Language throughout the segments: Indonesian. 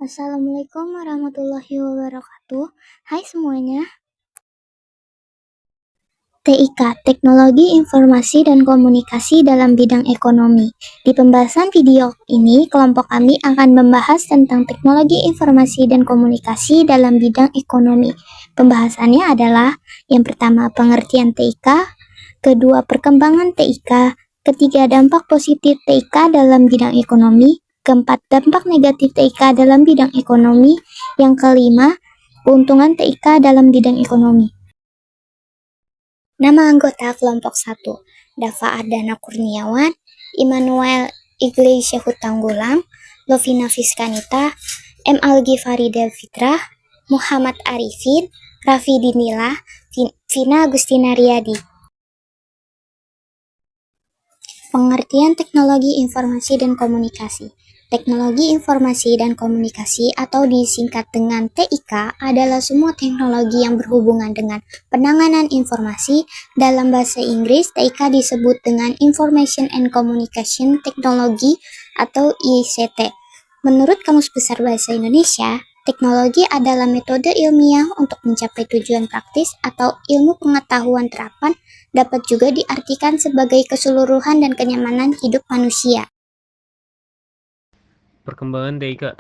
Assalamualaikum warahmatullahi wabarakatuh. Hai semuanya. TIK, Teknologi Informasi dan Komunikasi dalam Bidang Ekonomi. Di pembahasan video ini, kelompok kami akan membahas tentang teknologi informasi dan komunikasi dalam bidang ekonomi. Pembahasannya adalah yang pertama pengertian TIK, kedua perkembangan TIK, ketiga dampak positif TIK dalam bidang ekonomi, keempat dampak negatif TIK dalam bidang ekonomi, yang kelima keuntungan TIK dalam bidang ekonomi. Nama anggota kelompok 1, Dava Ardana Kurniawan, Immanuel Iglesias Hutanggulang, Lovina Fiskanita, M. Alghifari Del Fitrah, Muhammad Arifin, Raffi Dinila, Vina Agustina Riyadi. Pengertian teknologi informasi dan komunikasi. Teknologi informasi dan komunikasi atau disingkat dengan TIK adalah semua teknologi yang berhubungan dengan penanganan informasi. Dalam bahasa Inggris, TIK disebut dengan Information and Communication Technology atau ICT. Menurut Kamus Besar Bahasa Indonesia, teknologi adalah metode ilmiah untuk mencapai tujuan praktis atau ilmu pengetahuan terapan, dapat juga diartikan sebagai keseluruhan dan kenyamanan hidup manusia. Perkembangan TIK.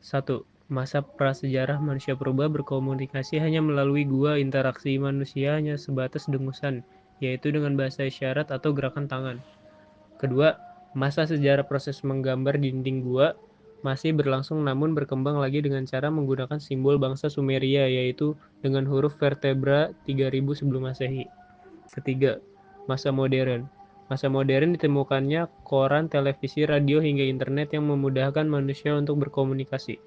1. Masa prasejarah manusia purba berkomunikasi hanya melalui gua. Interaksi manusia hanya sebatas dengusan, yaitu dengan bahasa isyarat atau gerakan tangan. Kedua, masa sejarah proses menggambar dinding gua masih berlangsung namun berkembang lagi dengan cara menggunakan simbol bangsa Sumeria, yaitu dengan huruf vertebra 3000 sebelum Masehi. Ketiga, masa modern. Masa modern ditemukannya koran, televisi, radio, hingga internet yang memudahkan manusia untuk berkomunikasi.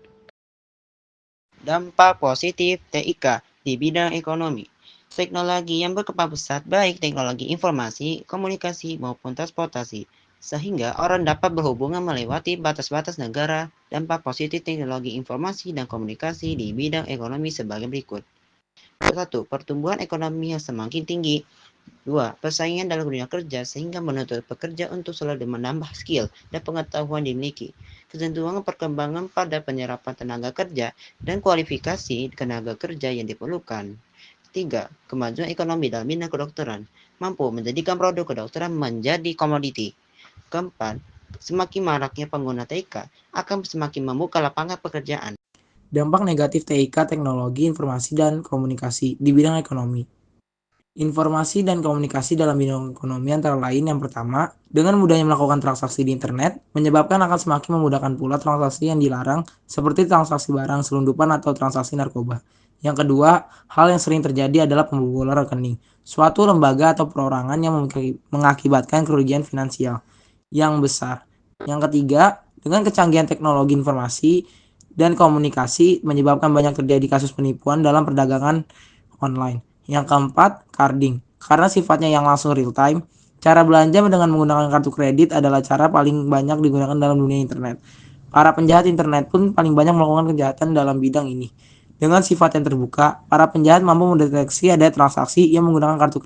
Dampak positif TIK di bidang ekonomi. Teknologi yang berkembang pesat, baik teknologi informasi, komunikasi, maupun transportasi, sehingga orang dapat berhubungan melewati batas-batas negara. Dampak positif teknologi informasi dan komunikasi di bidang ekonomi sebagai berikut. 1. Pertumbuhan ekonomi yang semakin tinggi. 2. Persaingan dalam dunia kerja sehingga menuntut pekerja untuk selalu menambah skill dan pengetahuan dimiliki. Kecenderungan perkembangan pada penyerapan tenaga kerja dan kualifikasi tenaga kerja yang diperlukan. 3. Kemajuan ekonomi dalam bidang kedokteran mampu menjadikan produk kedokteran menjadi komoditi. Keempat, semakin maraknya pengguna TIK akan semakin membuka lapangan pekerjaan. Dampak negatif TIK Teknologi Informasi dan Komunikasi di bidang ekonomi. Informasi dan komunikasi dalam bidang ekonomi antara lain yang pertama, dengan mudahnya melakukan transaksi di internet, menyebabkan akan semakin memudahkan pula transaksi yang dilarang seperti transaksi barang selundupan atau transaksi narkoba. Yang kedua, hal yang sering terjadi adalah pembobolan rekening, suatu lembaga atau perorangan yang mengakibatkan kerugian finansial yang besar. Yang ketiga, dengan kecanggihan teknologi informasi dan komunikasi menyebabkan banyak terjadi kasus penipuan dalam perdagangan online. Yang keempat, carding. Karena sifatnya yang langsung real time, cara belanja dengan menggunakan kartu kredit adalah cara paling banyak digunakan dalam dunia internet. Para penjahat internet pun paling banyak melakukan kejahatan dalam bidang ini. Dengan sifat yang terbuka, para penjahat mampu mendeteksi ada transaksi yang menggunakan kartu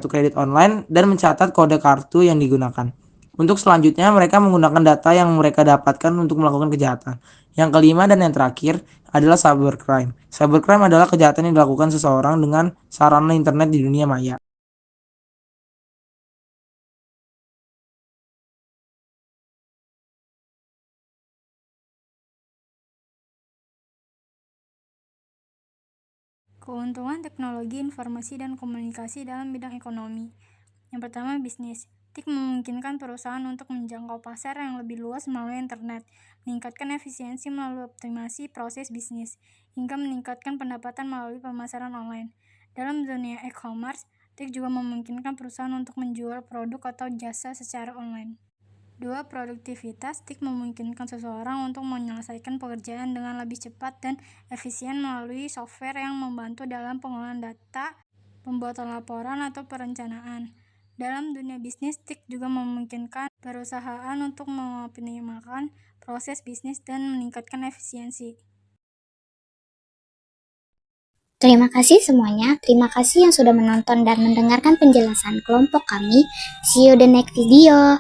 kredit online dan mencatat kode kartu yang digunakan. Untuk selanjutnya, mereka menggunakan data yang mereka dapatkan untuk melakukan kejahatan. Yang kelima dan yang terakhir adalah cybercrime. Cybercrime adalah kejahatan yang dilakukan seseorang dengan sarana internet di dunia maya. Keuntungan teknologi informasi dan komunikasi dalam bidang ekonomi. Yang pertama, bisnis. TIK memungkinkan perusahaan untuk menjangkau pasar yang lebih luas melalui internet, meningkatkan efisiensi melalui optimasi proses bisnis, hingga meningkatkan pendapatan melalui pemasaran online. Dalam dunia e-commerce, TIK juga memungkinkan perusahaan untuk menjual produk atau jasa secara online. 2. Produktivitas. TIK memungkinkan seseorang untuk menyelesaikan pekerjaan dengan lebih cepat dan efisien melalui software yang membantu dalam pengolahan data, pembuatan laporan, atau perencanaan. Dalam dunia bisnis, TIK juga memungkinkan perusahaan untuk mengoptimalkan proses bisnis dan meningkatkan efisiensi. Terima kasih semuanya. Terima kasih yang sudah menonton dan mendengarkan penjelasan kelompok kami. See you the next video.